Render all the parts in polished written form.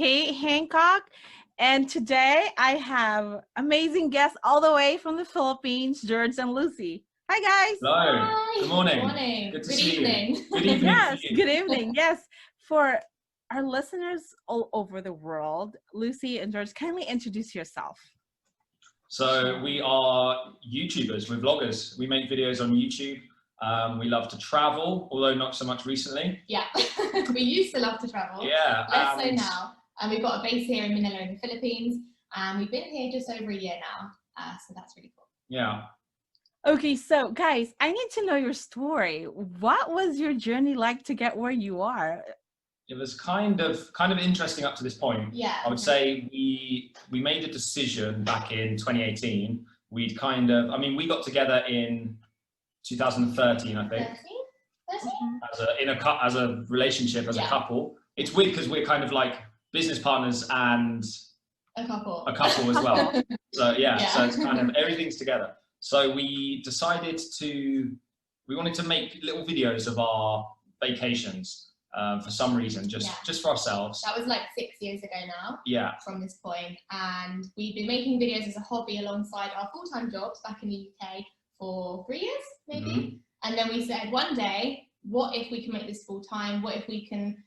Kate Hancock, and today I have amazing guests all the way from the Philippines, George and Lucy. Hi, guys. Hello. Hi. Good morning. Good morning. Good to Good see evening. you. Good evening. Yes, to you. good evening. Yes, for our listeners all over the world, Lucy and George, kindly introduce yourself. So we are YouTubers, we're vloggers. We make videos on YouTube. We love to travel, although not so much recently. Yeah, we used to love to travel. Yeah. Less so now. And we've got a base here in Manila in the Philippines. And we've been here just over a year now. So that's really cool. Yeah. Okay, so guys, I need to know your story. What was your journey like to get where you are? It was kind of interesting up to this point. Yeah. I would say we made a decision back in 2018. We got together in 2013, I think. 13? As a relationship, as a couple. It's weird because we're kind of like business partners and A couple as well. So so it's kind of everything's together. So we decided we wanted to make little videos of our vacations for some reason, just for ourselves. That was like 6 years ago now. Yeah. From this point, and we've been making videos as a hobby alongside our full-time jobs back in the UK for 3 years, maybe. Mm-hmm. And then we said one day, what if we can make this full-time? What if we can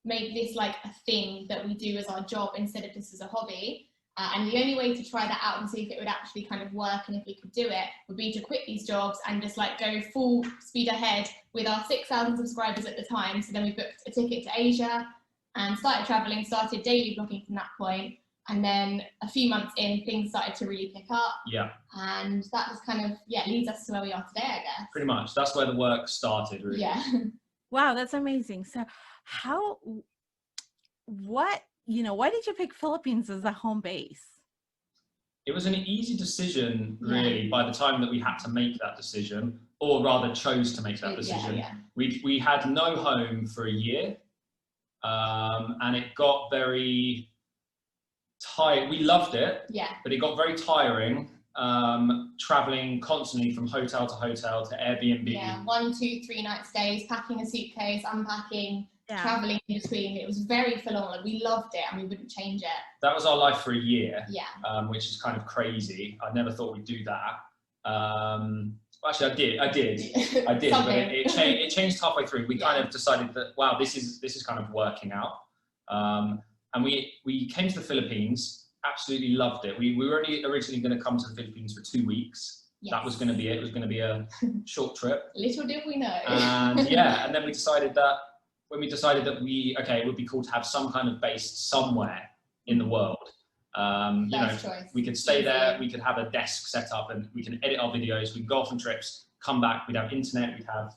make this like a thing that we do as our job instead of just as a hobby? And the only way to try that out and see if it would actually kind of work and if we could do it would be to quit these jobs and just like go full speed ahead with our 6,000 subscribers at the time. So then we booked a ticket to Asia and started traveling, started daily vlogging from that point. And then a few months in, things started to really pick up. Yeah. And that was kind of, leads us to where we are today, I guess. Pretty much. That's where the work started, really. Yeah. Wow, that's amazing. So why did you pick Philippines as a home base? It was an easy decision, really, by the time that we had to make that decision, or rather chose to make that decision. Yeah. We had no home for a year, and it got very tired. We loved it, but it got very tiring, traveling constantly from hotel to hotel to Airbnb. Yeah, 1, 2, 3 night stays, packing a suitcase, unpacking, traveling in between. It was very full on. Like, we loved it and we wouldn't change it. That was our life for a year. Yeah. Which is kind of crazy. I never thought we'd do that. Actually, I did, but it changed halfway through. We kind of decided that, wow, this is kind of working out. And we came to the Philippines, absolutely loved it. We were only originally going to come to the Philippines for 2 weeks. Yes. That was going to be it. It was going to be a short trip. Little did we know. And and then we decided that it would be cool to have some kind of base somewhere in the world. We could stay there, we could have a desk set up and we can edit our videos, we'd go off on trips, come back, we'd have internet, we'd have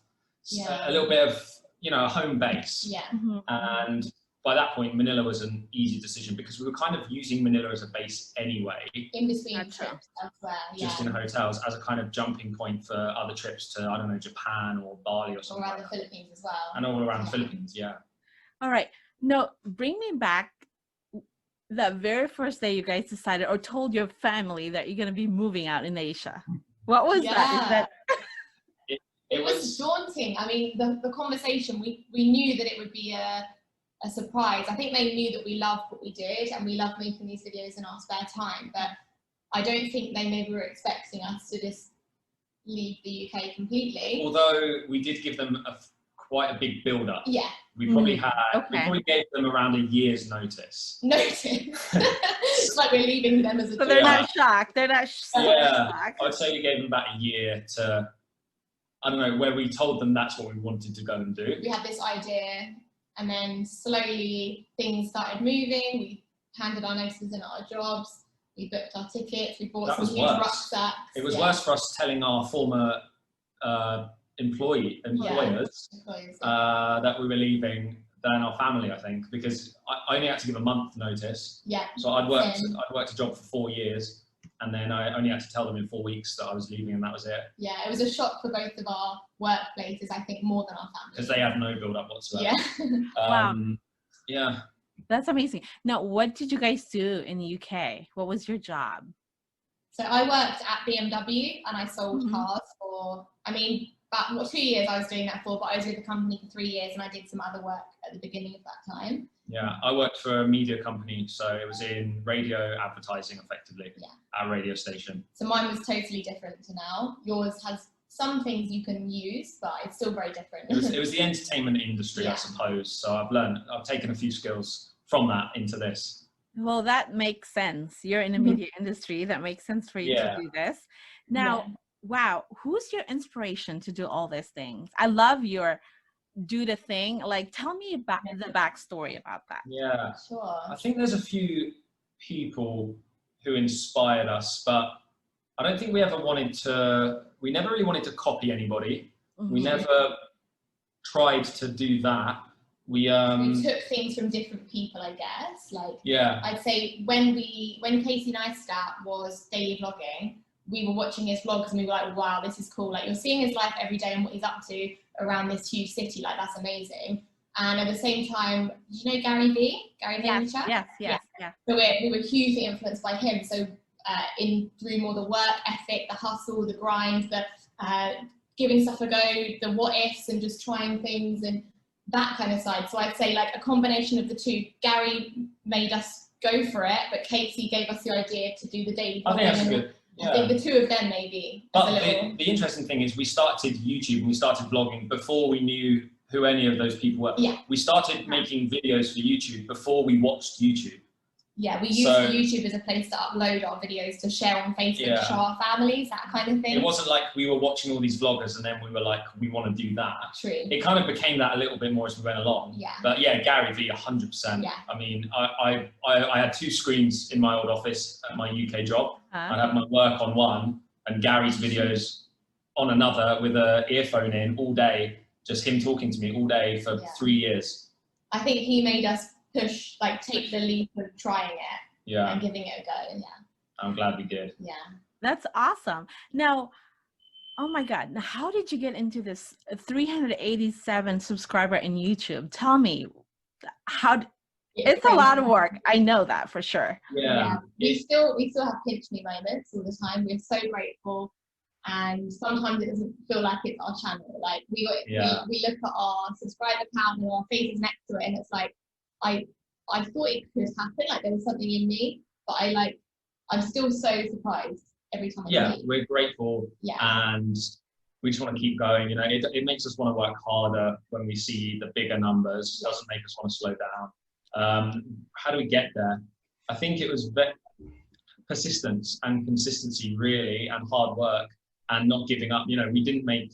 a little bit of, a home base. Yeah. And by that point, Manila was an easy decision because we were kind of using Manila as a base anyway. In between trips elsewhere. Just in hotels as a kind of jumping point for other trips to, I don't know, Japan or Bali or something. Or around the Philippines as well. And all around the Philippines, All right. Now, bring me back the very first day you guys decided or told your family that you're going to be moving out in Asia. What was that? It was daunting. I mean, the conversation, we knew that it would be a surprise. I think they knew that we loved what we did and we loved making these videos in our spare time, but I don't think they maybe were expecting us to just leave the UK completely. Although we did give them quite a big build-up. Yeah. We probably gave them around a year's notice. It's like we're leaving them as a So they're not shocked. They're not shocked. I'd say we gave them about a year to, I don't know, where we told them that's what we wanted to go and do. We had this idea and then slowly things started moving. We handed our notices in our jobs. We booked our tickets. We bought some huge rucksacks. It was worse for us telling our former employers that we were leaving than our family, I think, because I only had to give a month notice. Yeah. So I'd worked a job for 4 years, and then I only had to tell them in 4 weeks that I was leaving, and that was it. Yeah, it was a shock for both of our workplaces, I think, more than our family. Because they had no build-up whatsoever. Yeah. Wow. Yeah. That's amazing. Now, what did you guys do in the UK? What was your job? So I worked at BMW and I sold cars for, about 2 years I was doing that for, but I was with the company for 3 years and I did some other work at the beginning of that time. Yeah, I worked for a media company, so it was in radio advertising effectively, at a radio station. So mine was totally different to now. Yours has some things you can use, but it's still very different. It was the entertainment industry, I suppose. So I've taken a few skills from that into this. Well, that makes sense. You're in the media industry. That makes sense for you to do this. Now, wow, who's your inspiration to do all these things? I love your do the thing. Like, tell me about the backstory about that. Yeah, sure. I think there's a few people who inspired us, but I don't think we never really wanted to copy anybody. We never tried to do that. We took things from different people, I guess. Like, I'd say when Casey Neistat was daily vlogging, we were watching his vlogs and we were like, wow, this is cool. Like, you're seeing his life every day and what he's up to around this huge city. Like, that's amazing. And at the same time, do you know Gary Vee? Gary Vaynerchuk? Yes. So we were hugely influenced by him. So through more the work ethic, the hustle, the grind, the giving stuff a go, the what ifs and just trying things and that kind of side. So I'd say like a combination of the two. Gary made us go for it, but Casey gave us the idea to do the daily vlogging. I think that's good. Yeah. I think the two of them maybe. But the interesting thing is we started YouTube and we started vlogging before we knew who any of those people were. Yeah. We started making videos for YouTube before we watched YouTube. Yeah, we used YouTube as a place to upload our videos to share on Facebook, to show our families, that kind of thing. It wasn't like we were watching all these vloggers and then we were like, we want to do that. True. It kind of became that a little bit more as we went along. Yeah. But yeah, Gary Vee, 100%. Yeah. I mean, I had 2 screens in my old office at my UK job. I'd have my work on one and Gary's videos on another with an earphone in all day, just him talking to me all day for 3 years. I think he made us take the leap of trying it and giving it a go. Yeah. I'm glad we did. Yeah. That's awesome. Now, oh my God, now how did you get into this 387 subscriber in YouTube? Tell me, it's a lot of work. I know that for sure. Yeah. We still have pinch me moments all the time. We're so grateful. And sometimes it doesn't feel like it's our channel. Like we look at our subscriber count and our faces next to it and it's like, I thought it could happen, like there was something in me, but I'm still so surprised every time I see it. We're grateful and we just want to keep going. You know, it makes us want to work harder when we see the bigger numbers. It doesn't make us want to slow down. How do we get there? I think it was persistence and consistency really, and hard work and not giving up. You know, we didn't make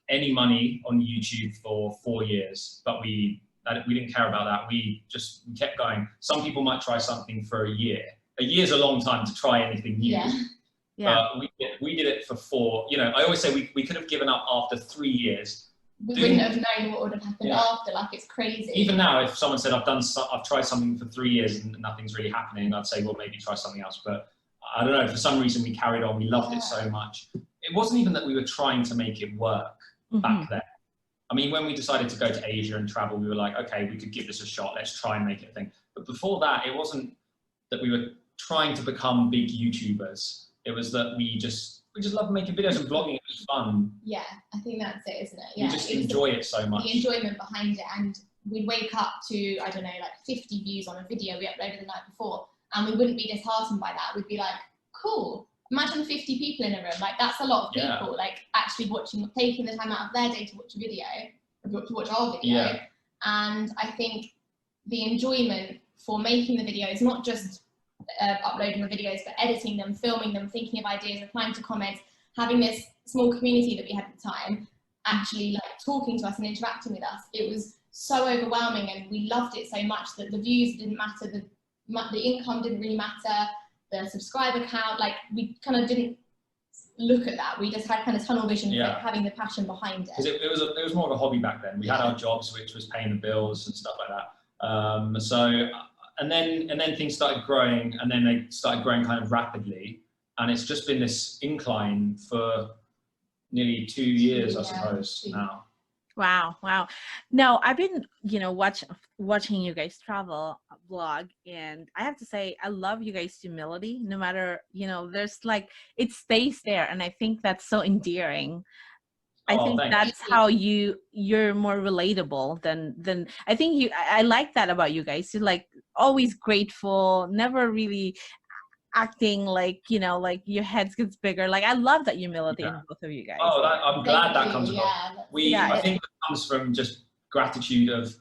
any money on YouTube for 4 years, but we didn't care about that. We kept going. Some people might try something for a year. A year's a long time to try anything new. Yeah. We did it for 4. You know, I always say we could have given up after 3 years. We wouldn't have known what would have happened after. Like, it's crazy. Even now, if someone said I've tried something for 3 years and nothing's really happening, I'd say, well, maybe try something else. But I don't know. For some reason, we carried on. We loved it so much. It wasn't even that we were trying to make it work back then. I mean, when we decided to go to Asia and travel, we were like, okay, we could give this a shot. Let's try and make it a thing. But before that, it wasn't that we were trying to become big YouTubers. It was that we just love making videos and vlogging. It was fun. Yeah, I think that's it, isn't it? Yeah, we just enjoy it so much. The enjoyment behind it. And we'd wake up to, I don't know, like 50 views on a video we uploaded the night before. And we wouldn't be disheartened by that. We'd be like, cool. Imagine 50 people in a room. Like, that's a lot of people, like actually taking the time out of their day to watch a video, to watch our video. Yeah. And I think the enjoyment for making the videos, not just uploading the videos, but editing them, filming them, thinking of ideas, replying to comments, having this small community that we had at the time, actually like talking to us and interacting with us. It was so overwhelming and we loved it so much that the views didn't matter, the income didn't really matter, the subscriber count, like we kind of didn't look at that. We just had kind of tunnel vision for having the passion behind it. Because it was more of a hobby back then. We had our jobs, which was paying the bills and stuff like that. And then things started growing, and then they started growing kind of rapidly. And it's just been this incline for nearly 2 years, I suppose, now. Wow. No, I've been, watching you guys travel vlog, and I have to say, I love you guys' humility. No matter, there's like, it stays there. And I think that's so endearing. I think thanks. that's how you're more relatable than I think I like that about you guys. You're like always grateful, never really acting like, you know, like your head gets bigger. Like I love that humility in both of you guys. Oh, I'm glad that comes across. I think it comes from just gratitude of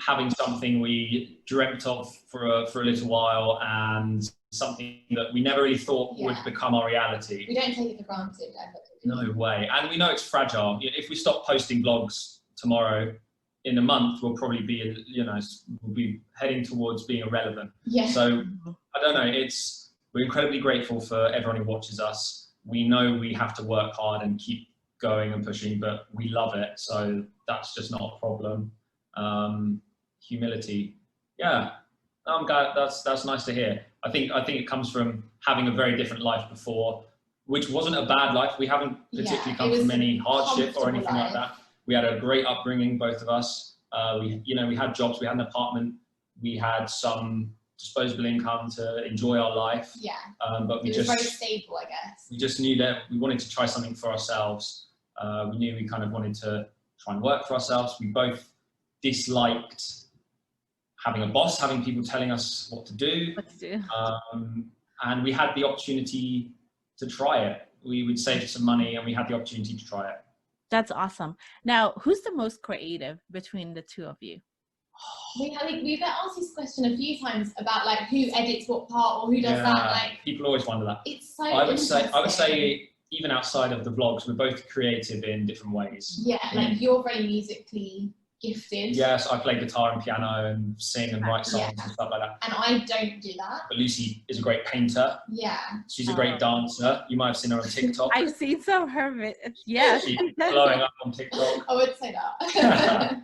having something we dreamt of for a little while, and something that we never really thought would become our reality. We don't take it for granted ever. No way. And we know it's fragile. If we stop posting vlogs tomorrow, in a month we'll probably be, you know, we'll be heading towards being irrelevant. Yeah. So I don't know, we're incredibly grateful for everyone who watches us. We know we have to work hard and keep going and pushing, but we love it, so that's just not a problem. Humility, yeah, I'm glad. That's nice to hear. I think it comes from having a very different life before, which wasn't a bad life. We haven't particularly come from any hardship or anything like that. We had a great upbringing, both of us. We had jobs, we had an apartment, we had some disposable income to enjoy our life. Yeah. But it was very stable, I guess. We just knew that we wanted to try something for ourselves. We knew we kind of wanted to try and work for ourselves. We both disliked having a boss, having people telling us what to do. And we had the opportunity to try it. We would save some money and we had the opportunity to try it. That's awesome. Now, who's the most creative between the two of you? We've been asked this question a few times about like who edits what part or who does that. Like people always wonder that. It's so I would say even outside of the vlogs, we're both creative in different ways. Yeah, like you're very musically gifted. Yes, I play guitar and piano and sing and write songs and stuff like that. And I don't do that. But Lucy is a great painter. Yeah. She's a great dancer. You might have seen her on TikTok. I've seen some of her videos. Yeah. She's blowing up on TikTok. I would say that.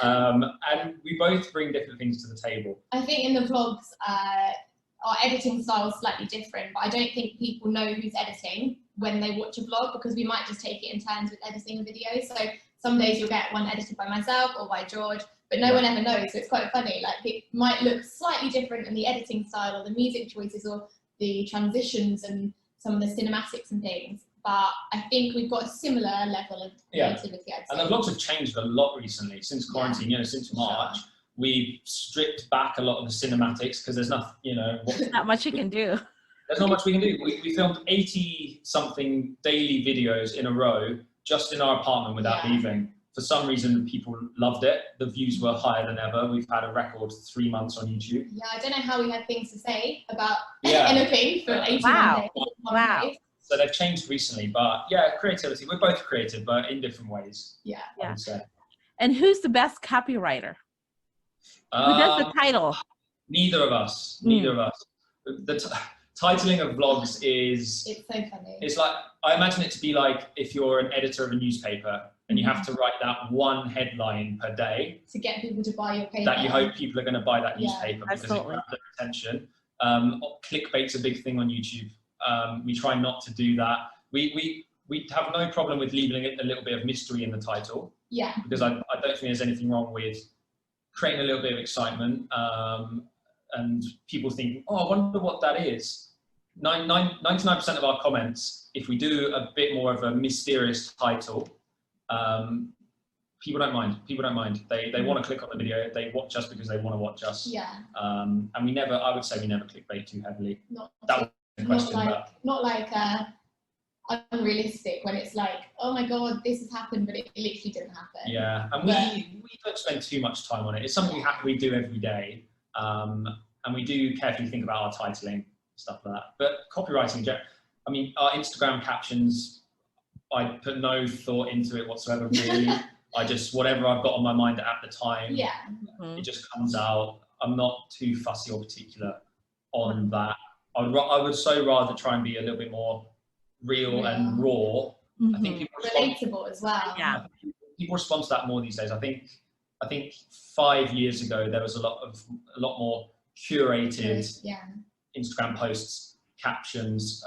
And we both bring different things to the table. I think in the vlogs, our editing style is slightly different, but I don't think people know who's editing when they watch a vlog, because we might just take it in turns with editing a video. So some days you'll get one edited by myself or by George, but no one ever knows. So it's quite funny. Like it might look slightly different in the editing style or the music choices or the transitions and some of the cinematics and things. But I think we've got a similar level of creativity. I'd say. And the vlogs have changed a lot recently since quarantine. You know, since March, we've stripped back a lot of the cinematics because there's nothing. You know, there's not much you can do. There's not much we can do. We filmed 80-something daily videos in a row just in our apartment without leaving. For some reason, people loved it. The views were higher than ever. We've had a record 3 months on YouTube. Yeah, I don't know how we had things to say about anything for 81 days. Wow. So they've changed recently, but yeah, creativity. We're both creative, but in different ways. Yeah. I would say. And who's the best copywriter? Who does the title? Neither of us. Neither of us. The titling of vlogs is... It's so funny. It's like, I imagine it to be like if you're an editor of a newspaper and you have to write that one headline per day. To get people to buy your paper. That you hope people are going to buy that newspaper because it grabs their attention. Clickbait's a big thing on YouTube. We try not to do that. We have no problem with leaving it a little bit of mystery in the title. Yeah. Because I don't think there's anything wrong with creating a little bit of excitement. And people think, oh, I wonder what that is. 99% of our comments, if we do a bit more of a mysterious title, people don't mind. People don't mind. They want to click on the video. They watch us because they want to watch us. Yeah. And I would say we never clickbait too heavily. Not unrealistic when it's like, oh my god, this has happened, but it literally didn't happen. Yeah, and we don't spend too much time on it. It's something we do every day, and we do carefully think about our titling, stuff like that. But copywriting, I mean, our Instagram captions, I put no thought into it whatsoever, really. I just, whatever I've got on my mind at the time, it just comes out. I'm not too fussy or particular on that. I would so rather try and be a little bit more real and raw. I think people relatable as well. Yeah, people respond to that more these days. I think 5 years ago there was a lot more curated Instagram posts, captions.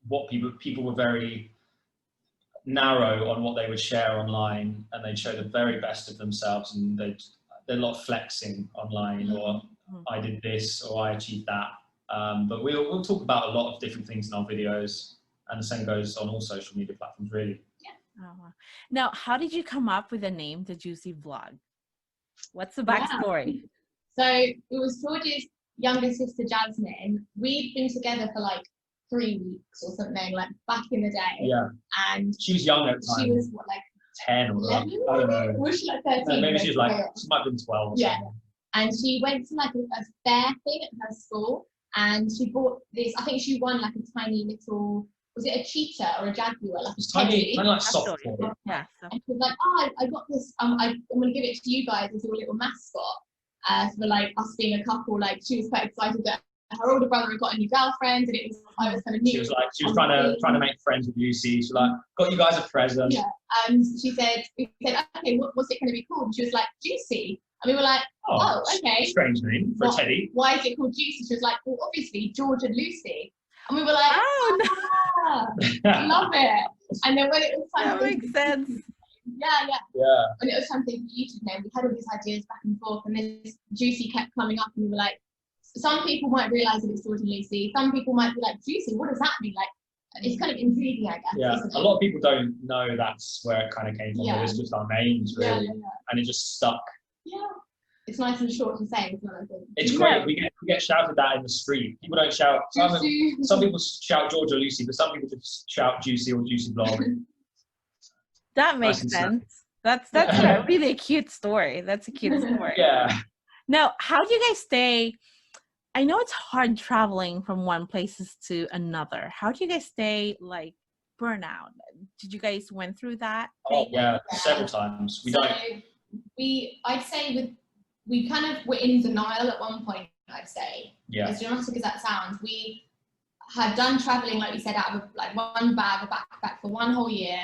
What people were very narrow on what they would share online, and they'd show the very best of themselves, and they're a lot of flexing online, or I did this or I achieved that. But we'll talk about a lot of different things in our videos, and the same goes on all social media platforms, really. Oh, wow. Now, how did you come up with the name, The Juicy Vlog? What's the backstory? So it was George's younger sister, Jasmine. We'd been together for like 3 weeks or something, like back in the day. Yeah. And she was young at the time. She was what, like 10 or 11? I don't know. Was she like 13? No, maybe she was like, she might have been 12 or yeah. something. And she went to like a fair thing at her school, and she bought this, I think she won like a tiny little, was it a cheetah or a jaguar? Like a tiny like soft toy. Yeah. And she was like, oh, I got this, I'm going to give it to you guys as your little mascot for like us being a couple. Like she was quite excited that her older brother had got a new girlfriend, and it was, I was kind of new. She was trying to make friends with Lucy. She was like, got you guys a present. Yeah. And we said, okay, what's it going to be called? And she was like, Juicy. And we were like, oh okay. Strange name for a teddy. Why is it called Juicy? She was like, well, obviously George and Lucy. And we were like, love it. And then when it was time, that makes sense. Yeah. When it was time to think of YouTube name, we had all these ideas back and forth, and this Juicy kept coming up, and we were like, some people might realise that it's George and Lucy. Some people might be like, Juicy, what does that mean? Like, it's kind of intriguing, I guess. Yeah, a lot of people don't know that's where it kind of came from. It was just our names, really, and it just stuck. Yeah, it's nice and short to say. It's great. We get shouted that in the street. People don't shout. Some people shout George or Lucy, but some people just shout Juicy or Juicy Vlog. That makes sense. That's a really cute story. That's a cute story. Yeah. Now, how do you guys stay? I know it's hard traveling from one places to another. How do you guys stay like burnout? Did you guys went through that? Oh yeah, several times. I'd say we kind of were in denial at one point. I'd say, as dramatic as that sounds, we had done traveling, like we said, out of like one bag, a backpack for one whole year.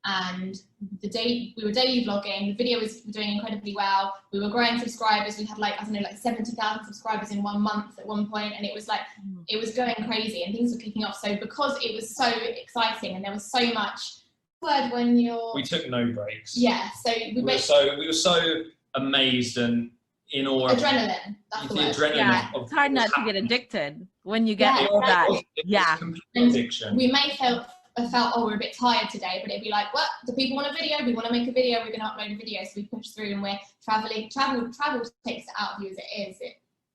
And we were daily vlogging, the video was doing incredibly well, we were growing subscribers, we had like 70,000 subscribers in 1 month at one point, and it was like it was going crazy and things were kicking off. So because it was so exciting and there was so much we took no breaks. So we were so amazed and in awe. Adrenaline. That's the word. Adrenaline. It's hard not to get addicted when you get that. Addiction. We may felt, oh, we're a bit tired today, but it'd be like, what? Do people want a video? We want to make a video. We're going to upload a video. So we push through, and we're traveling. Travel takes it out of you as it is.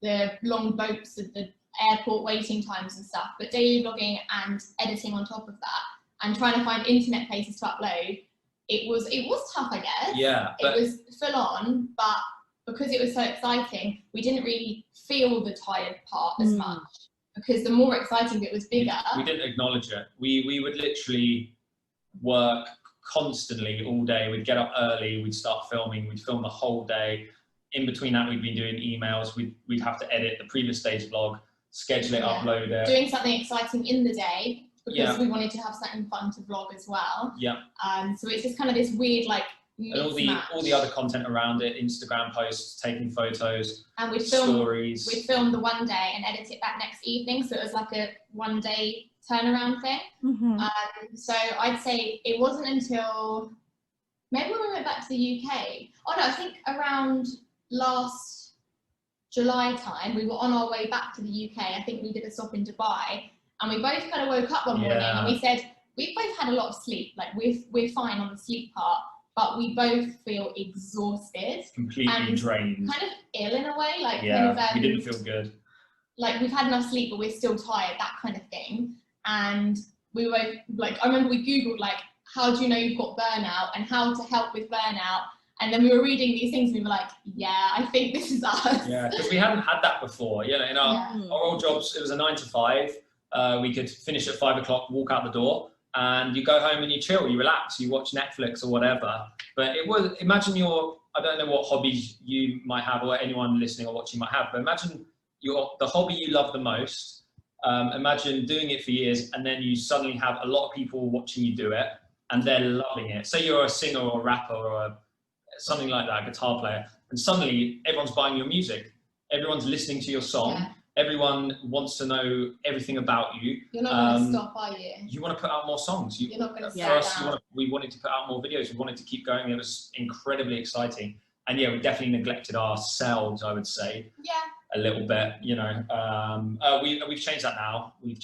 The long boats, the airport waiting times and stuff. But daily vlogging and editing on top of that, and trying to find internet places to upload, it was tough, I guess. Yeah. It was full on, but because it was so exciting, we didn't really feel the tired part as much. Because the more exciting bit was bigger. We didn't acknowledge it. We would literally work constantly all day. We'd get up early, we'd start filming, we'd film the whole day. In between that, we'd be doing emails, we'd have to edit the previous stage vlog, schedule it, upload it. Doing something exciting in the day, because we wanted to have something fun to vlog as well. Yeah. So it's just kind of this weird, like, and all the other content around it, Instagram posts, taking photos, and we'd stories. We'd film the one day and edit it back next evening, so it was like a 1 day turnaround thing. So I'd say it wasn't until maybe when we went back to the UK. Oh no, I think around last July time, we were on our way back to the UK. I think we did a stop in Dubai, and we both kind of woke up one morning and we said, we've both had a lot of sleep, like we're fine on the sleep part, but we both feel exhausted, completely drained, kind of ill in a way, like we didn't feel good. Like we've had enough sleep, but we're still tired, that kind of thing. And we were like, I remember we Googled like, how do you know you've got burnout and how to help with burnout? And then we were reading these things and we were like, yeah, I think this is us. Yeah, because we hadn't had that before. You know, in our old jobs, it was a 9 to 5. We could finish at 5 o'clock, walk out the door, and you go home and you chill, you relax, you watch Netflix or whatever. But it was, imagine I don't know what hobbies you might have or anyone listening or watching might have, but imagine the hobby you love the most. Imagine doing it for years and then you suddenly have a lot of people watching you do it and they're loving it. Say you're a singer or a rapper or something like that, a guitar player, and suddenly everyone's buying your music. Everyone's listening to your song. Yeah. Everyone wants to know everything about you. You're not going to stop, are you? You want to put out more songs. You're not going to stop. We wanted to put out more videos. We wanted to keep going. It was incredibly exciting. And yeah, we definitely neglected ourselves, I would say. Yeah. A little bit, you know. We've changed that now. We're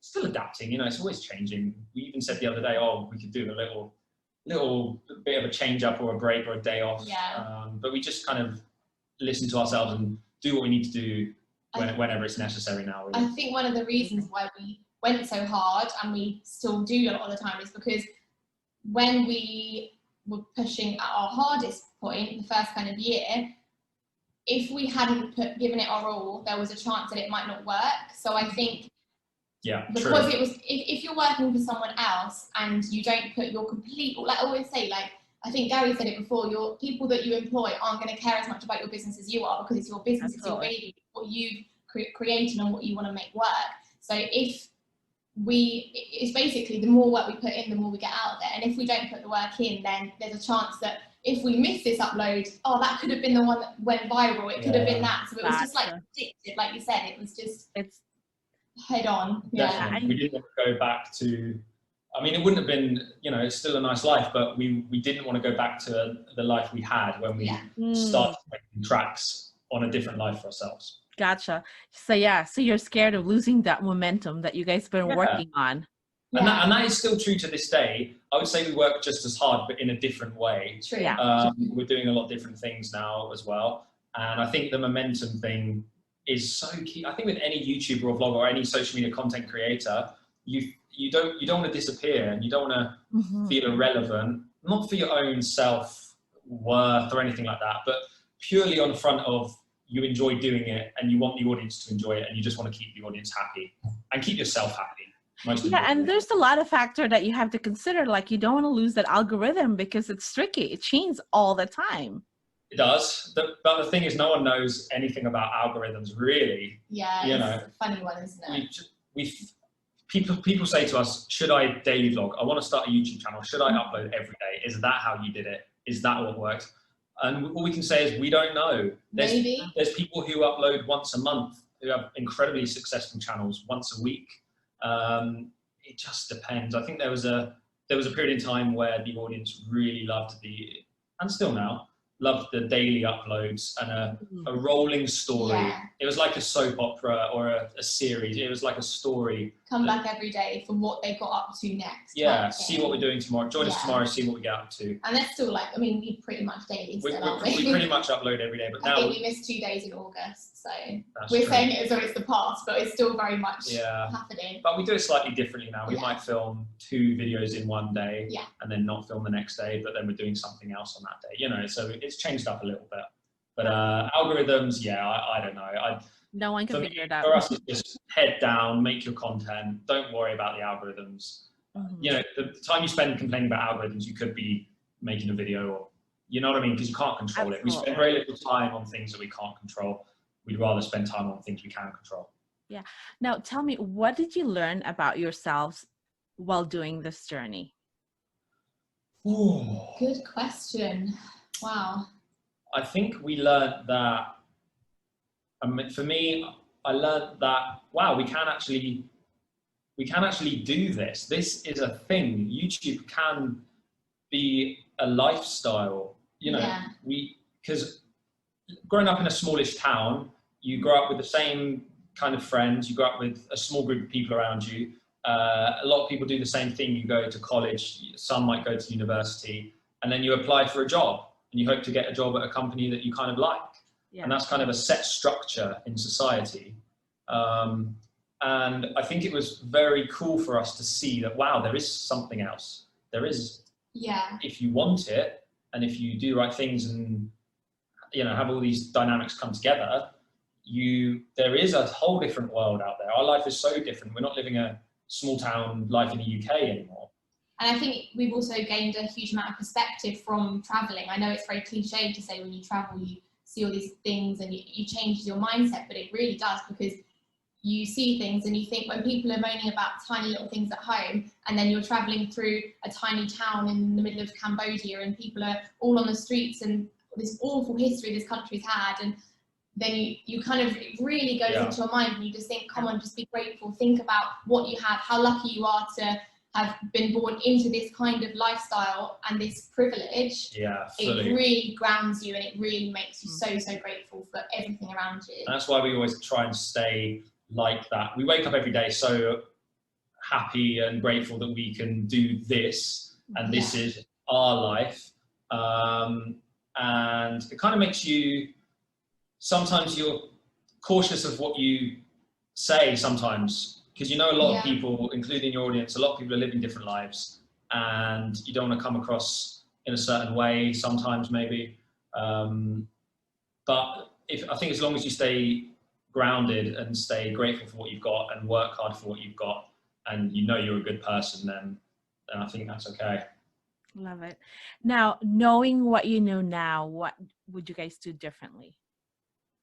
still adapting, you know, it's always changing. We even said the other day, oh, we could do a little little bit of a change up or a break or a day off. But we just kind of listen to ourselves and do what we need to do whenever it's necessary now. Really. I think one of the reasons why we went so hard, and we still do a lot of the time, is because when we were pushing at our hardest point, the first kind of year, if we hadn't given it our all, there was a chance that it might not work. So I think because it was, if you're working for someone else and you don't put your complete, like I always say, like, I think Gary said it before, your people that you employ aren't going to care as much about your business as you are, because it's your business, it's your baby, what you've created and what you want to make work. So it's basically the more work we put in, the more we get out of there. And if we don't put the work in, then there's a chance that if we miss this upload, that could have been the one that went viral. It could have been that. So it was just like predicted, like you said, it was just head on. Definitely. We didn't want to go back to, I mean, it wouldn't have been, it's still a nice life, but we didn't want to go back to the life we had when we started making tracks on a different life for ourselves. Gotcha. So you're scared of losing that momentum that you guys have been working on. And that is still true to this day. I would say we work just as hard, but in a different way. True. We're doing a lot of different things now as well. And I think the momentum thing is so key. I think with any YouTuber or vlogger or any social media content creator, you don't want to disappear, and you don't want to feel irrelevant, not for your own self-worth or anything like that, but purely on the front of you enjoy doing it and you want the audience to enjoy it, and you just want to keep the audience happy and keep yourself happy. And there's a lot of factor that you have to consider, like you don't want to lose that algorithm because it's tricky. It changes all the time. It does, but the thing is, no one knows anything about algorithms, really. Yeah, it's a funny one, isn't it? People say to us, should I daily vlog? I want to start a YouTube channel. Should I upload every day? Is that how you did it? Is that what works? And all we can say is we don't know. There's people who upload once a month who have incredibly successful channels once a week. It just depends. I think there was a period in time where the audience really loved and still now, loved the daily uploads and a rolling story. It was like a soap opera or a series. It was like a story. Come back every day for what they got up to next. See what we're doing tomorrow. Join us tomorrow, see what we get up to. And that's still we pretty much daily still, aren't we? We pretty much upload every day. But now I think we missed 2 days in August, so we're saying it as though it's the past, but it's still very much happening. But we do it slightly differently now. We might film 2 videos in one day and then not film the next day, but then we're doing something else on that day. So it's changed up a little bit. But algorithms, I don't know. No one can figure it out. For us, it's just head down, make your content. Don't worry about the algorithms. The time you spend complaining about algorithms, you could be making a video, or you know what I mean? Because you can't control it. We spend very little time on things that we can't control. We'd rather spend time on things we can control. Yeah. Now, tell me, what did you learn about yourselves while doing this journey? Ooh. Good question. Wow. I think we learned that. For me, I learned that we can actually do this. This is a thing. YouTube can be a lifestyle. Because growing up in a smallish town, you grow up with the same kind of friends. You grow up with a small group of people around you. A lot of people do the same thing. You go to college. Some might go to university, and then you apply for a job, and you hope to get a job at a company that you kind of like. And that's kind of a set structure in society. And I think it was very cool for us to see that, there is something else. There is, if you want it, and if you do the right things and, have all these dynamics come together, there is a whole different world out there. Our life is so different. We're not living a small town life in the UK anymore. And I think we've also gained a huge amount of perspective from traveling. I know it's very cliche to say when you travel, you see all these things and you change your mindset, but it really does, because you see things and you think, when people are moaning about tiny little things at home, and then you're traveling through a tiny town in the middle of Cambodia and people are all on the streets and this awful history this country's had, and then you kind of, it really goes into your mind and you just think, come on, just be grateful, think about what you have, how lucky you are to have been born into this kind of lifestyle and this privilege. It really grounds you, and it really makes you so grateful for everything around you. And that's why we always try and stay like that. We wake up every day so happy and grateful that we can do this, and this is our life. And it kind of makes you, sometimes you're cautious of what you say sometimes, because you know a lot of people, including your audience, a lot of people are living different lives, and you don't want to come across in a certain way sometimes maybe. But I think as long as you stay grounded and stay grateful for what you've got and work hard for what you've got, and you know you're a good person, then I think that's okay. Love it. Now, knowing what you know now, what would you guys do differently?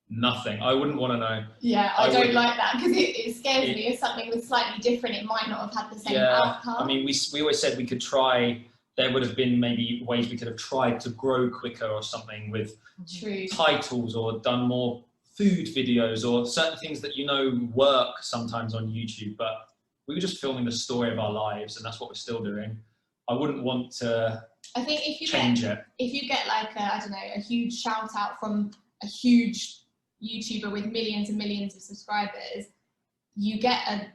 Nothing. I wouldn't want to know. Yeah, I don't like that, because it scares me. If something was slightly different, it might not have had the same outcome. I mean, we always said we could try. There would have been maybe ways we could have tried to grow quicker or something with titles, or done more food videos, or certain things that work sometimes on YouTube. But we were just filming the story of our lives, and that's what we're still doing. I wouldn't want to. I think if you get like a huge shout out from a huge YouTuber with millions and millions of subscribers, you get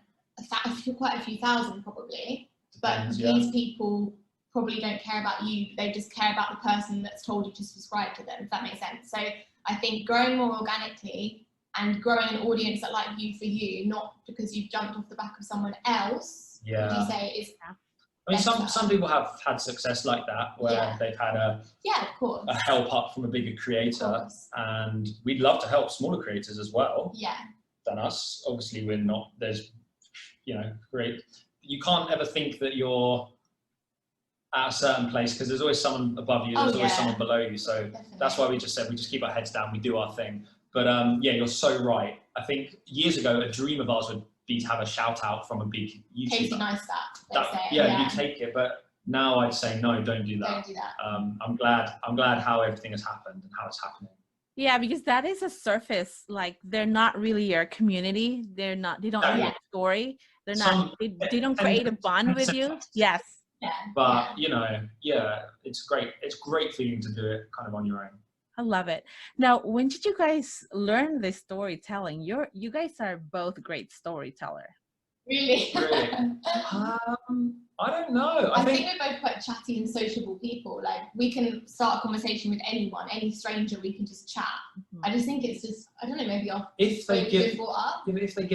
quite a few thousand probably. But these people probably don't care about you. They just care about the person that's told you to subscribe to them, if that makes sense. So I think growing more organically and growing an audience that like you for you, not because you've jumped off the back of someone else, would you say is... I mean, some people have had success like that, where they've had a help up from a bigger creator, and we'd love to help smaller creators as well. Than us. Obviously, we're not. There's, great. You can't ever think that you're at a certain place, because there's always someone above you. There's always someone below you. So that's why we just said we just keep our heads down. We do our thing. But you're so right. I think years ago, a dream of ours would be to have a shout out from a big YouTuber. Casey Neistat, you take it, but now I'd say no, don't do that. Don't do that. I'm glad how everything has happened and how it's happening. Yeah, because that is a surface. Like, they're not really your community. They don't know your story. They're not. They don't create a bond with you. Yes. Yeah. But it's great. It's great feeling to do it kind of on your own. I love it. Now, when did you guys learn this storytelling? You guys are both great storyteller. Really? I don't know. I think we're both quite chatty and sociable people. Like, we can start a conversation with anyone, any stranger, we can just chat. I just think it's just, I don't know, maybe if they give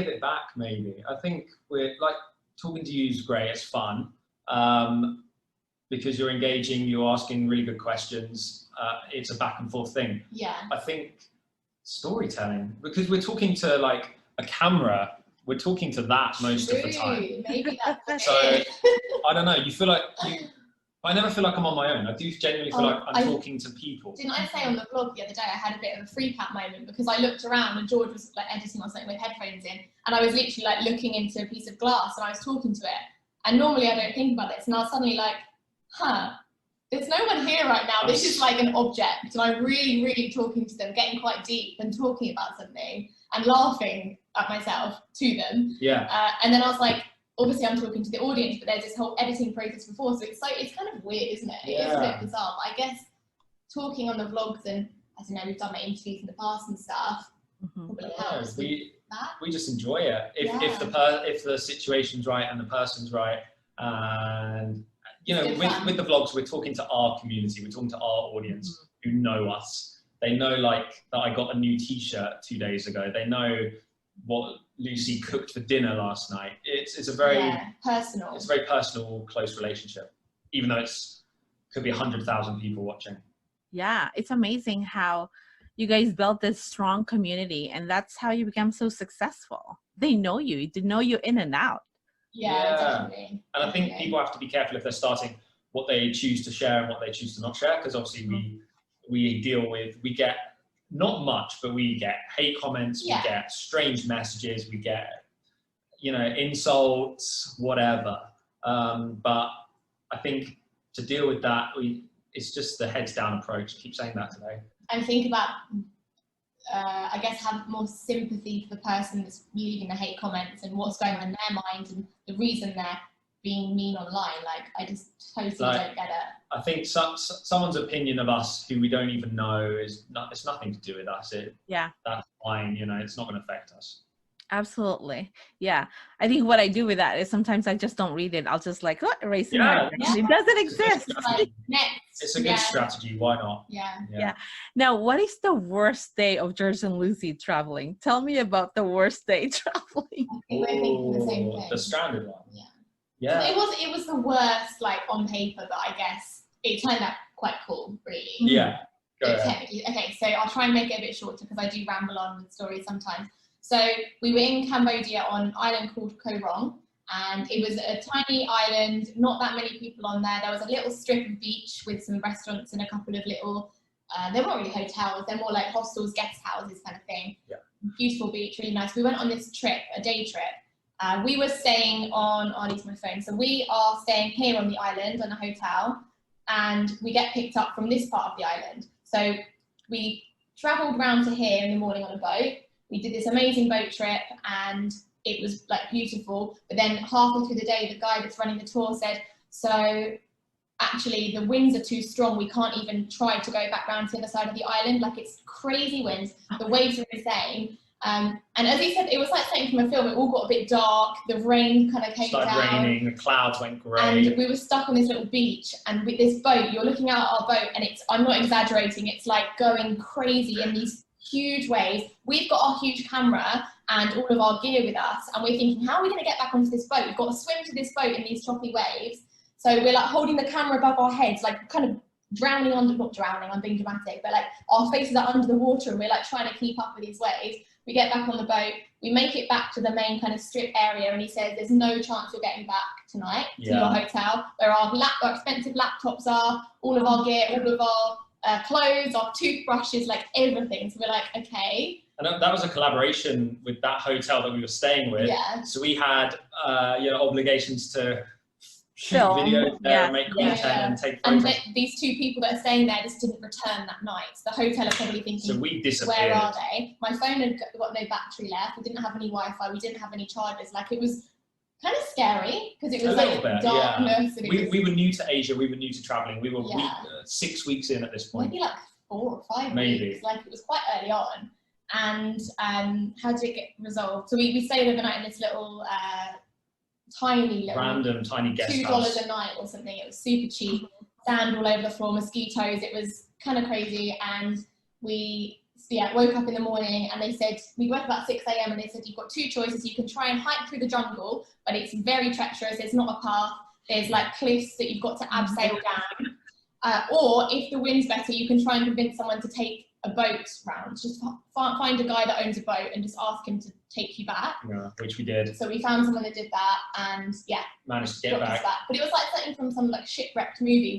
it back, maybe. I think we're like, talking to you is great. It's fun. Because you're engaging, you're asking really good questions. It's a back and forth thing. Yeah. I think storytelling, because we're talking to like a camera, we're talking to that most of the time. Maybe that's so I don't know. You feel like I never feel like I'm on my own. I do genuinely feel like I'm talking to people. Didn't I say on the vlog the other day I had a bit of a freak out moment, because I looked around and George was like editing or something with headphones in, and I was literally like looking into a piece of glass and I was talking to it. And normally I don't think about this, and I was suddenly like, there's no one here right now. This is like an object, and I'm really, really talking to them, getting quite deep and talking about something and laughing at myself to them. Yeah. And then I was like, obviously I'm talking to the audience, but there's this whole editing process before, so it's kind of weird, isn't it? It is a bit bizarre, but I guess talking on the vlogs, and I don't know, we've done my interviews in the past and stuff, probably helps. We just enjoy it. If the situation's right and the person's right, and with the vlogs, we're talking to our community, we're talking to our audience who know us. They know like that I got a new t-shirt 2 days ago. They know what Lucy cooked for dinner last night. It's a very personal. It's a very personal, close relationship, even though could be 100,000 people watching. Yeah, it's amazing how you guys built this strong community, and that's how you become so successful. They know you. They know you in and out. Yeah, definitely. And I think people have to be careful if they're starting, what they choose to share and what they choose to not share, because obviously we get not much, but we get hate comments, we get strange messages, we get insults, whatever. But I think to deal with that, it's just the heads down approach. I keep saying that today. And think about, I guess, have more sympathy for the person that's leaving the hate comments and what's going on in their mind and the reason they're being mean online. Like, I just totally don't get it. I think someone's opinion of us who we don't even know it's nothing to do with us. That's fine. It's not going to affect us. Absolutely. Yeah. I think what I do with that is sometimes I just don't read it. I'll just like, oh, erase it. Yeah, It doesn't exist. Like, next. It's a good strategy. Why not? Yeah. Now, what is the worst day of George and Lucy traveling? Tell me about the worst day traveling. I think we're thinking the same thing. The stranded one. Yeah. It was the worst, like, on paper, but I guess it turned out quite cool, really. Yeah. Okay, so I'll try and make it a bit shorter because I do ramble on with stories sometimes. So we were in Cambodia on an island called Koh Rong, and it was a tiny island, not that many people on there. There was a little strip of beach with some restaurants and a couple of little, they weren't really hotels, they're more like hostels, guest houses kind of thing. Yeah. Beautiful beach, really nice. We went on this trip, a day trip. We were staying on, I'll use my phone. So we are staying here on the island on a hotel, and we get picked up from this part of the island. So we travelled round to here in the morning on a boat. We did this amazing boat trip and it was like beautiful. But then halfway through the day, the guy that's running the tour said, so actually the winds are too strong. We can't even try to go back round to the other side of the island. Like, it's crazy winds. The waves are insane. And as he said, it was like something from a film. It all got a bit dark. The rain kind of came down. Started raining. The clouds went grey. And we were stuck on this little beach. And with this boat, you're looking out at our boat, and I'm not exaggerating. It's like going crazy in these huge waves. We've got our huge camera and all of our gear with us, and we're thinking, how are we going to get back onto this boat? We've got to swim to this boat in these choppy waves. So we're like holding the camera above our heads, like kind of drowning under, not drowning, I'm being dramatic, but like our faces are under the water and we're like trying to keep up with these waves. We get back on the boat, we make it back to the main kind of strip area, and he says, there's no chance you're getting back tonight to your hotel, where our expensive laptops are, all of our gear, all of our clothes, our toothbrushes, like everything. So we're like, okay. And that was a collaboration with that hotel that we were staying with. Yeah. So we had obligations to shoot videos there and make content and take photos. And these two people that are staying there just didn't return that night. The hotel are probably thinking, so we disappeared. Where are they? My phone had got no battery left. We didn't have any Wi-Fi. We didn't have any chargers. Like, it was kind of scary because it was like darkness. And we were new to Asia. We were new to traveling. We were 6 weeks in at this point. Maybe like 4 or 5 maybe. weeks. Like, it was quite early on. And how did it get resolved? So we stayed overnight in this little tiny guest house. $2 a night or something. It was super cheap. Sand all over the floor, mosquitoes. It was kind of crazy. And we woke up in the morning and they said, we woke up about 6 a.m. and they said, you've got 2 choices. You can try and hike through the jungle, but it's very treacherous. It's not a path. There's like cliffs that you've got to abseil down. Or if the wind's better, you can try and convince someone to take a boat round. Just find a guy that owns a boat and just ask him to take you back. Yeah, which we did. So we found someone that did that, and managed to get back. But it was like something from some like shipwrecked movie.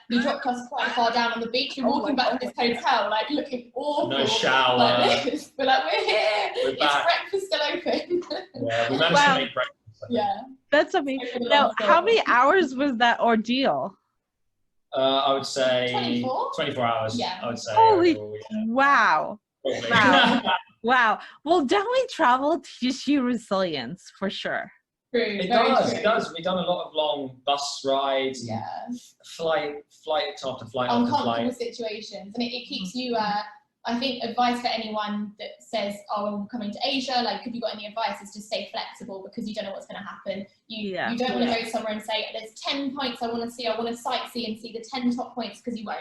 He dropped us quite far down on the beach. We're walking back to this hotel, like looking awful. No shower. Like this. We're like, we're here. Is breakfast still open? Yeah, we managed to make breakfast. Yeah, that's amazing. Now, how many hours was that ordeal? I would say 24 hours. Yeah. I would say. Holy wow. Wow. Well, definitely travel teaches you resilience for sure. True. It does. We've done a lot of long bus rides. Yeah. Flight after flight. Uncomfortable situations, and it keeps you. I think advice for anyone that says, "Oh, I'm coming to Asia," like, have you got any advice? Is to stay flexible, because you don't know what's going to happen. You don't want to go somewhere and say, "There's 10 points I want to see. I want to sightsee and see the 10 top points," because you won't.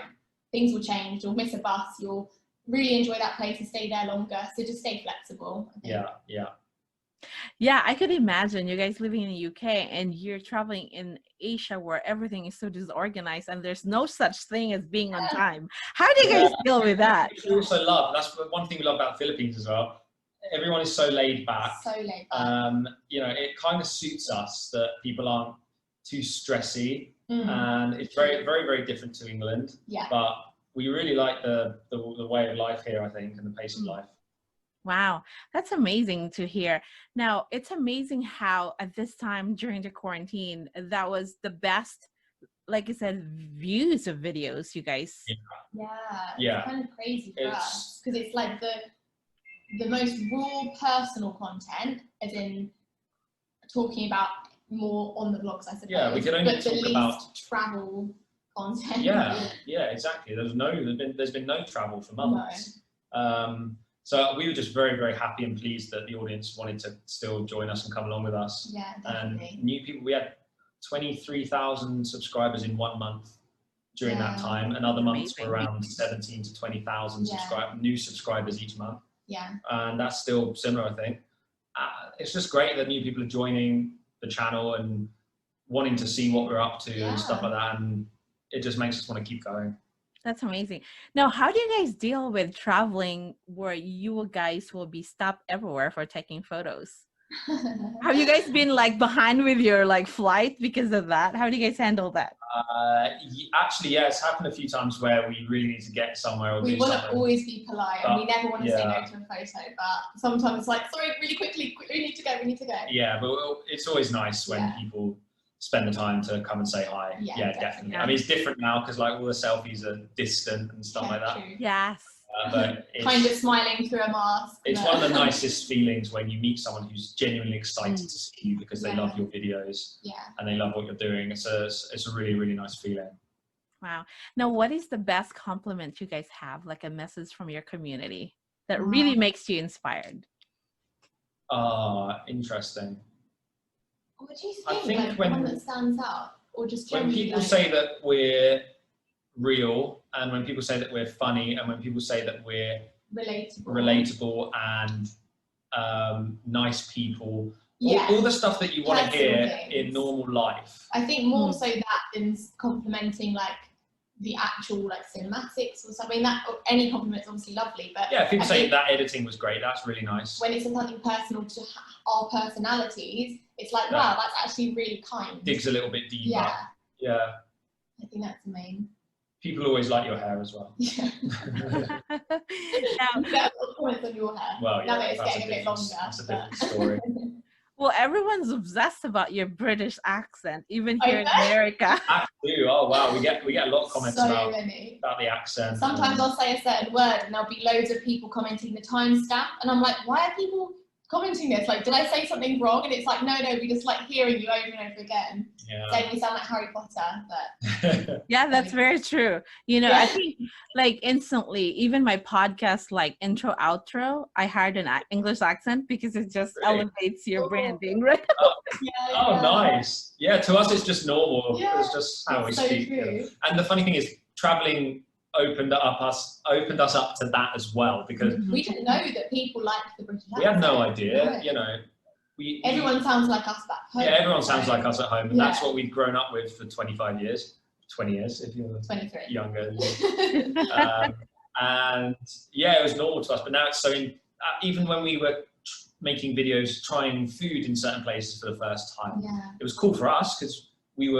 Things will change. You'll miss a bus. You'll really enjoy that place and stay there longer. So just stay flexible. I think. Yeah, I could imagine you guys living in the UK and you're traveling in Asia where everything is so disorganized and there's no such thing as being on time. How do you guys deal with that? We also love, that's one thing we love about the Philippines as well. Everyone is so laid back. It kind of suits us that people aren't too stressy, and it's very, very, very different to England. Yeah. But we really like the way of life here, I think, and the pace of life. Wow, that's amazing to hear. Now, it's amazing how at this time during the quarantine, that was the best, like I said, views of videos, you guys. It's kind of crazy for us, because it's like the most raw personal content, as in talking about more on the blogs, I suppose. Yeah, we can only talk about travel content. Yeah, exactly. There's been no travel for months. No. So we were just very, very happy and pleased that the audience wanted to still join us and come along with us. Yeah, definitely. And new people, we had 23,000 subscribers in 1 month during that time, and other months were around 17 to 20,000 new subscribers each month. Yeah. And that's still similar, I think. It's just great that new people are joining the channel and wanting to see what we're up to and stuff like that, and it just makes us want to keep going. That's amazing. Now, how do you guys deal with traveling where you guys will be stopped everywhere for taking photos? Have you guys been like behind with your like flight because of that? How do you guys handle that? Actually, yeah, it's happened a few times where we really need to get somewhere. Or we want to always be polite, and we never want to say no to a photo, but sometimes it's like, sorry, really quickly, we need to go. Yeah, but it's always nice when people spend the time to come and say hi. Yeah, definitely. I mean, it's different now because like all the selfies are distant and stuff like that. True. Yes. But kind of smiling through a mask. It's one of the nicest feelings when you meet someone who's genuinely excited to see you because they love your videos and they love what you're doing. It's a really, really nice feeling. Wow. Now, what is the best compliment you guys have, like a message from your community that really makes you inspired? Interesting. What do you think? I think like one that stands out, or just when people say that we're real, and when people say that we're funny, and when people say that we're relatable and nice people, all the stuff that you want to hear in normal life. I think more so that than complimenting like the actual like cinematics or something. That any compliment's obviously lovely, but yeah, if people say that editing was great, that's really nice. When it's something personal to our personalities, it's like, wow, that's actually really kind. Digs a little bit deeper. Yeah. I think that's the main. People always like your hair as well. Yeah. Comments on your hair. Well, now that it's getting a bit longer. That's a different story. Well, everyone's obsessed about your British accent, even here in America. I do. Oh wow, we get a lot of comments about the accent. Sometimes I'll say a certain word and there'll be loads of people commenting the timestamp, and I'm like, why are people commenting this? Like, did I say something wrong? And it's like, no, we just like hearing you over and over again. Saying we sound like Harry Potter, but yeah, that's very true. You know, I think like instantly, even my podcast, like intro, outro, I hired an English accent because it just elevates your branding, right? Nice. Yeah, to us it's just normal. Yeah, it's just how we speak. True. And the funny thing is, traveling opened us up to that as well, because we didn't know that people liked the British accent. We had no idea, you know. Everyone sounds like us back home. Yeah, everyone sounds like us at home, and that's what we've grown up with for 20 years if you're 23. Younger. And yeah, it was normal to us, but now it's so even when we were making videos trying food in certain places for the first time, it was cool for us because we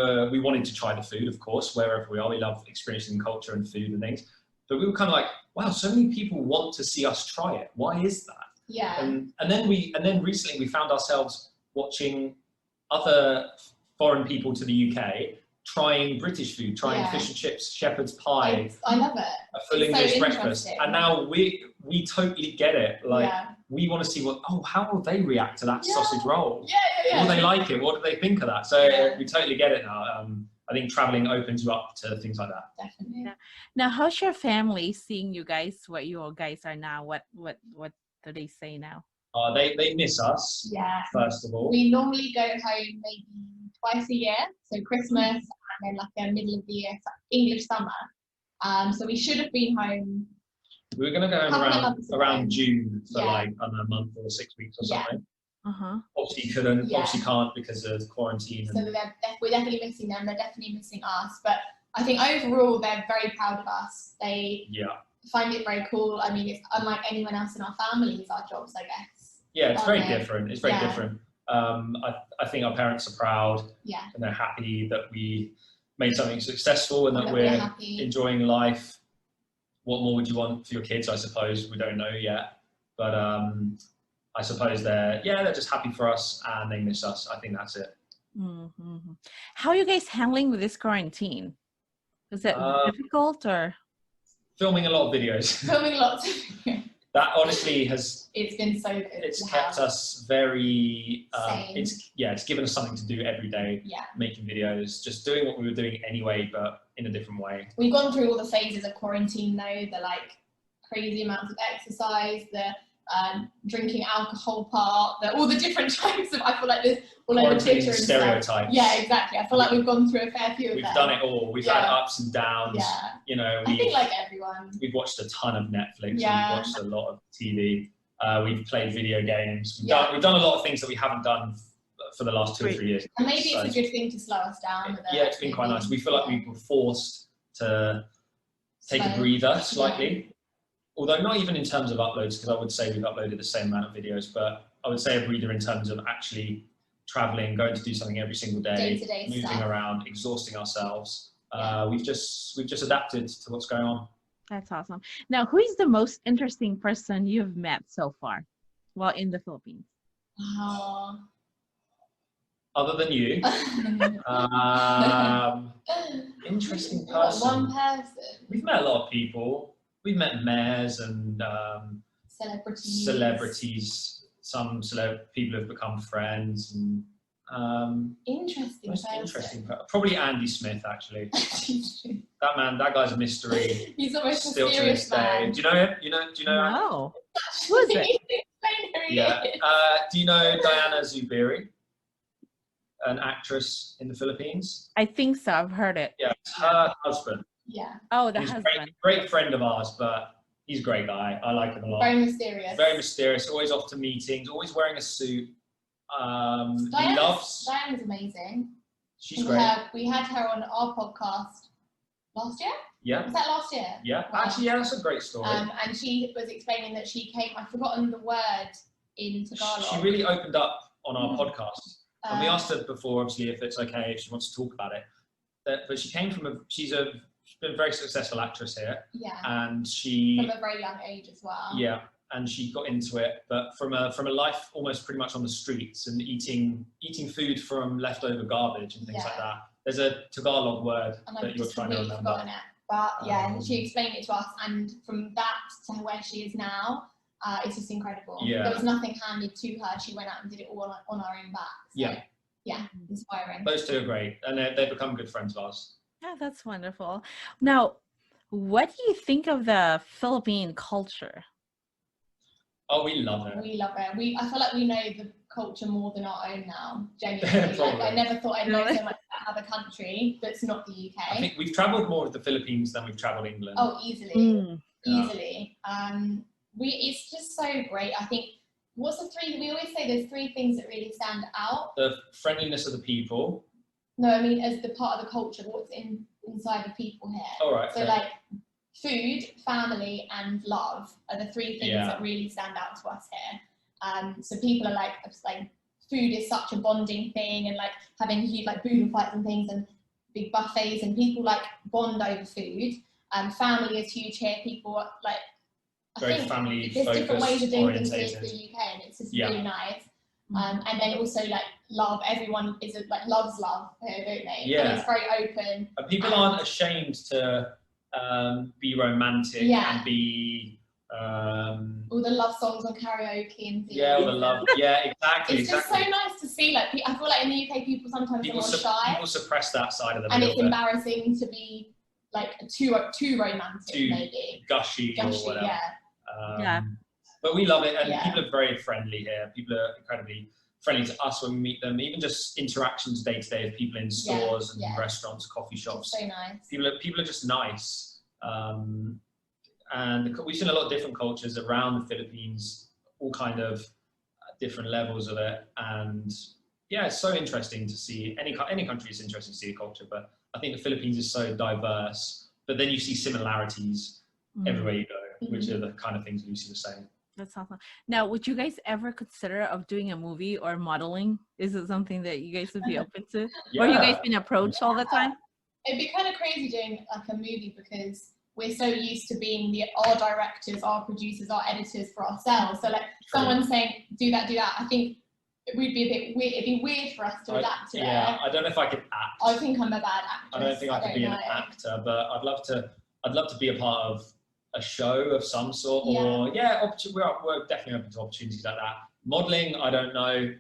wanted to try the food, of course, wherever we are. We love experiencing culture and food and things, but we were kind of like, wow, so many people want to see us try it. Why is that? Yeah. And then recently we found ourselves watching other foreign people to the UK trying British food, trying fish and chips, shepherd's pie. I love it. A full English breakfast. And now we totally get it. Like we want to see how will they react to that sausage roll? Will they like it? What do they think of that? So we totally get it now. I think traveling opens you up to things like that. Definitely. Yeah. Now, how's your family seeing you guys, what you all guys are now? What do they say now? They miss us. Yeah. First of all, we normally go home maybe twice a year, so Christmas and then like a middle of the year English summer. So we should have been home. We were going to go home around June for like a month or 6 weeks or something. Obviously couldn't. Obviously can't because of quarantine. So we're definitely missing them. They're definitely missing us. But I think overall they're very proud of us. They find it very cool. I mean, it's unlike anyone else in our families, our jobs, I guess. Yeah, it's very different. It's very different. I think our parents are proud. Yeah. And they're happy that we made something successful and that we're enjoying life. What more would you want for your kids? I suppose we don't know yet, but I suppose they're just happy for us and they miss us. I think that's it. Mm-hmm. How are you guys handling with this quarantine? Is it difficult or? Filming a lot of videos. Filming lots of videos. That honestly it's been so good. It's kept us very it's given us something to do every day. Making videos, just doing what we were doing anyway, but in a different way. We've gone through all the phases of quarantine though, the like crazy amounts of exercise, the drinking alcohol part, all the different types of, I feel like there's all over Twitter and stereotypes. Stuff. Yeah, exactly. I feel like we've gone through a fair few of them. We've done it all. We've had ups and downs. Yeah. You know, I think like everyone. We've watched a ton of Netflix. Yeah. We've watched a lot of TV. We've played video games. We've done a lot of things that we haven't done for the last 2 or 3 years. And maybe it's a good thing to slow us down. Yeah, it's been quite nice. We feel like we were forced to take a breather slightly. Although not even in terms of uploads, because I would say we've uploaded the same amount of videos, but I would say a breather in terms of actually traveling, going to do something every single day, moving around, exhausting ourselves. We've just adapted to what's going on. That's awesome. Now, who is the most interesting person you've met so far while in the Philippines? Other than you. Interesting person. One person. We've met a lot of people. We've met mayors and celebrities. Some people have become friends. And interesting. Probably Andy Smith, actually. That guy's a mystery. He's almost still to this day. Do you know him? Do you know? No. Who is it? Yeah. Do you know Diana Zubiri, an actress in the Philippines? I think so. I've heard it. Yeah, it's her husband. Yeah. Oh, the he's husband. Great friend of ours, but he's a great guy. I like him a lot. Very mysterious. Very mysterious. Always off to meetings. Always wearing a suit. Diana's amazing. She's great. We had her on our podcast last year. Yeah. Was that last year? Yeah. Wow. Actually, yeah, that's a great story. And she was explaining that she came. I've forgotten the word in Tagalog. She really opened up on our podcast, and we asked her before, obviously, if it's okay if she wants to talk about it. But she came from she's been a very successful actress here. Yeah. And she from a very young age as well. Yeah, and she got into it, but from a life almost pretty much on the streets and eating food from leftover garbage and things like that. There's a Tagalog word that you're trying to remember. But yeah, she explained it to us, and from that to where she is now, it's just incredible. Yeah. There was nothing handed to her. She went out and did it all on her own back. So, yeah, inspiring. Those two are great, and they've become good friends of ours. Yeah, that's wonderful. Now, what do you think of the Philippine culture? Oh, we love it. We love it. I feel like we know the culture more than our own now, genuinely. Like, I never thought I'd know so much about another country that's not the UK. I think we've travelled more with the Philippines than we've travelled England. Oh, easily. Easily. It's just so great. I think, we always say there's 3 things that really stand out. The friendliness of the people. No, I mean as the part of the culture, what's inside the people here. All right. So like food, family, and love are the 3 things that really stand out to us here. So people are like food is such a bonding thing, and like having huge like Buddha fights and things and big buffets, and people like bond over food. Family is huge here. People are, like very family focused, there's different ways of doing things here in the UK, and it's just really nice. And then also like love, everyone loves love here, don't they? Yeah. And it's very open. And people aren't ashamed to be romantic and be all the love songs on karaoke and things. Yeah, all the love. Yeah, exactly. It's just so nice to see. Like, I feel like in the UK, people sometimes are more shy. People suppress that side of them, and it's embarrassing to be like too romantic, maybe gushy or whatever. Yeah. But we love it, and people are very friendly here. People are incredibly friendly to us when we meet them. Even just interactions day to day of people in stores and restaurants, coffee shops. It's so nice. People are just nice. And we've seen a lot of different cultures around the Philippines, all kind of different levels of it. And yeah, it's so interesting to see. Any country is interesting to see the culture, but I think the Philippines is so diverse. But then you see similarities everywhere you go, which are the kind of things Lucy was saying. That's awesome. Now, would you guys ever consider of doing a movie or modeling? Is it something that you guys would be open to? Or you guys been approached all the time? It'd be kind of crazy doing like a movie, because we're so used to being our directors, our producers, our editors for ourselves. So like someone saying, do that. I think it would be a bit weird. It'd be weird for us to adapt to it. Yeah, I don't know if I could act. I think I'm a bad actress. I don't think I could be an actor, but I'd love to be a part of a show of some sort, or we're definitely open to opportunities like that. Modeling, I don't know.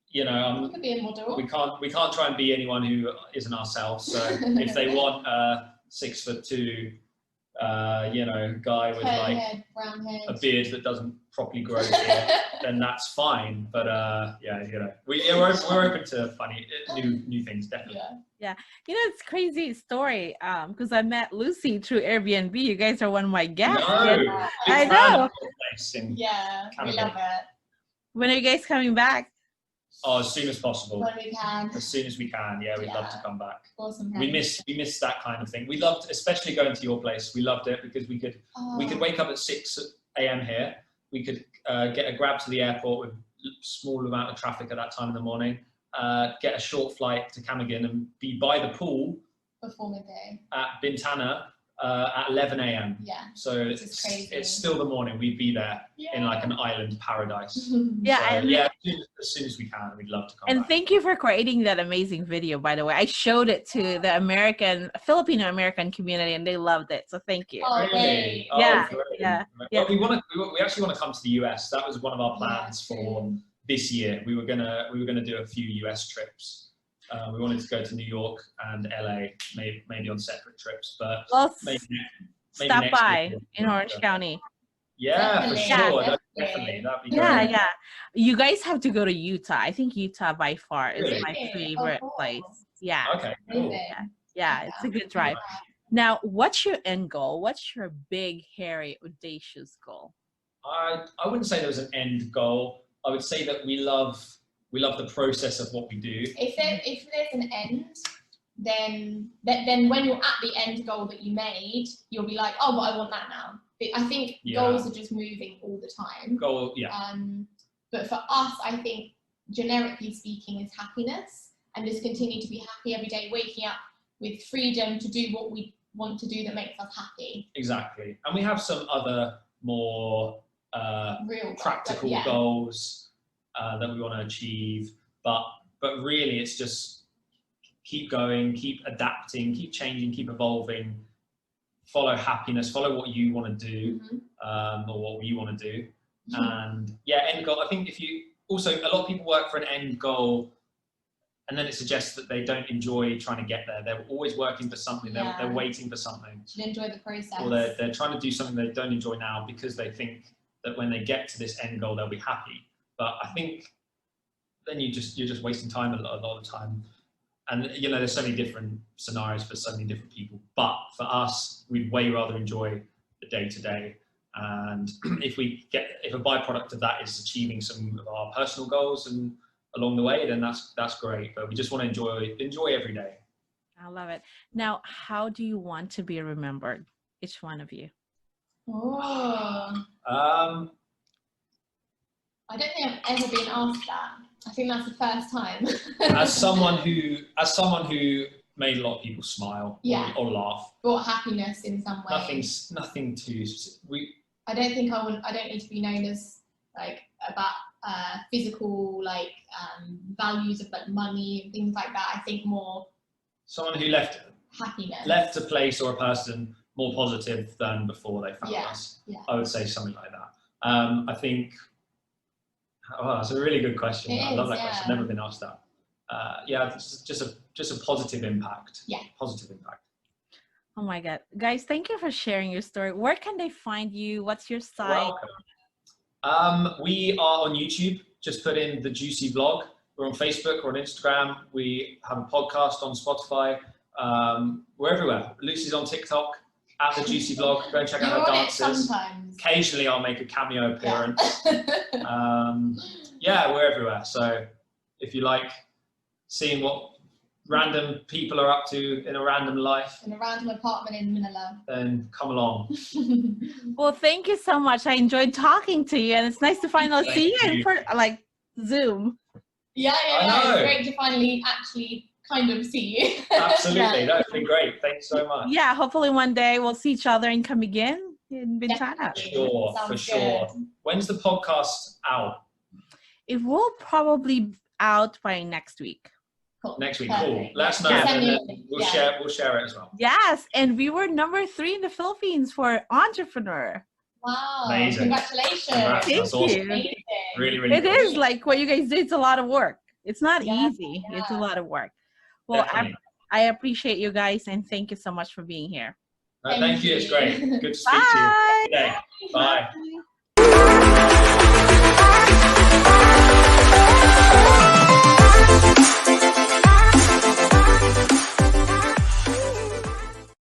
You know, we could be a model. We can't try and be anyone who isn't ourselves. So if they want a 6'2" you know, guy with like brown hair, a beard that doesn't properly grow here, then that's fine. But yeah, you know, we're open to funny new things, definitely. Yeah, you know, it's crazy story. Because I met Lucy through Airbnb. You guys are one of my guests. No, I know. Yeah, we love it. When are you guys coming back? Oh, as soon as possible. When we can. As soon as we can. Yeah, we'd love to come back. Awesome. We miss that kind of thing. We loved, especially going to your place. We loved it because we could wake up at 6 a.m. here. We could get a grab to the airport with small amount of traffic at that time in the morning. Get a short flight to Camagin and be by the pool before midday at Bintana at 11 a.m. Yeah. So it's still the morning. We'd be there in like an island paradise. Yeah. So, yeah. As soon as we can, we'd love to come back. Thank you for creating that amazing video, by the way. I showed it to the Filipino American community, and they loved it. So thank you. Oh, really? Yeah. Oh, Yeah. Well, we actually want to come to the US. That was one of our plans for this year. We were gonna do a few US trips. We wanted to go to New York and LA, maybe on separate trips, but maybe stop by year. in Orange County. Yeah, Definitely. for sure. Yeah, Definitely. That'd be Yeah, great. yeah. You guys have to go to Utah. I think Utah by far is Really? my favorite place. Yeah. Okay, cool. Yeah, it's a good drive. Now, what's your end goal? What's your big, hairy, audacious goal? I wouldn't say there was an end goal. I would say that we love the process of what we do. If there's an end, then when you're at the end goal that you made, you'll be like, oh, but I want that now. I think goals are just moving all the time. But for us, I think generically speaking is happiness, and just continue to be happy every day, waking up with freedom to do what we want to do that makes us happy. Exactly. And we have some other more real practical goals that we want to achieve, but really it's just keep going, keep adapting, keep changing, keep evolving, follow happiness, follow what you want to do, or what you want to do. And end goal, I think a lot of people work for an end goal and then it suggests that they don't enjoy trying to get there. They're always working for something. They're waiting for something. Should enjoy the process. Or they're trying to do something they don't enjoy now because they think that when they get to this end goal, they'll be happy. But I think then you're just wasting time a lot of the time. And you know, there's so many different scenarios for so many different people. But for us, we'd way rather enjoy the day to day. And if a byproduct of that is achieving some of our personal goals and along the way, then that's great. But we just want to enjoy every day. I love it. Now, how do you want to be remembered, each one of you? Oh. I don't think I've ever been asked that. I think that's the first time. as someone who made a lot of people smile or laugh. Brought happiness in some way. Nothing too specific. I don't think I don't need to be known as like about physical values of like money and things like that. I think more someone who left a place or a person more positive than before they found us. Yeah. I would say something like that. I think that's a really good question. I love that question. I've never been asked that. Just a positive impact. Yeah. Positive impact. Oh my God. Guys, thank you for sharing your story. Where can they find you? What's your site? Welcome. We are on YouTube. Just put in The Juicy Vlog. We're on Facebook, we're on Instagram. We have a podcast on Spotify. We're everywhere. Lucy's on TikTok at The Juicy Vlog. Go and check out her dances. Occasionally I'll make a cameo appearance. We're everywhere. So if you like seeing what random people are up to in a random life, in a random apartment in Manila, then come along. Well, thank you so much. I enjoyed talking to you, and it's nice to finally see you in Zoom. Yeah. It's great to finally actually kind of see you. Absolutely. That's been great. Thanks so much. Yeah, hopefully one day we'll see each other and come again in Bintana. For sure. When's the podcast out? It will probably be out by next week. Cool. Next week, cool. Let us know, and then we'll share it as well. Yes, and we were number 3 in the Philippines for entrepreneur. Wow! Amazing! Congratulations! Thank you. Amazing. Really, it is like what you guys do. It's a lot of work. It's not easy. It's a lot of work. Well, I appreciate you guys, and thank you so much for being here. Thank you. It's great. Good to speak to you. Bye.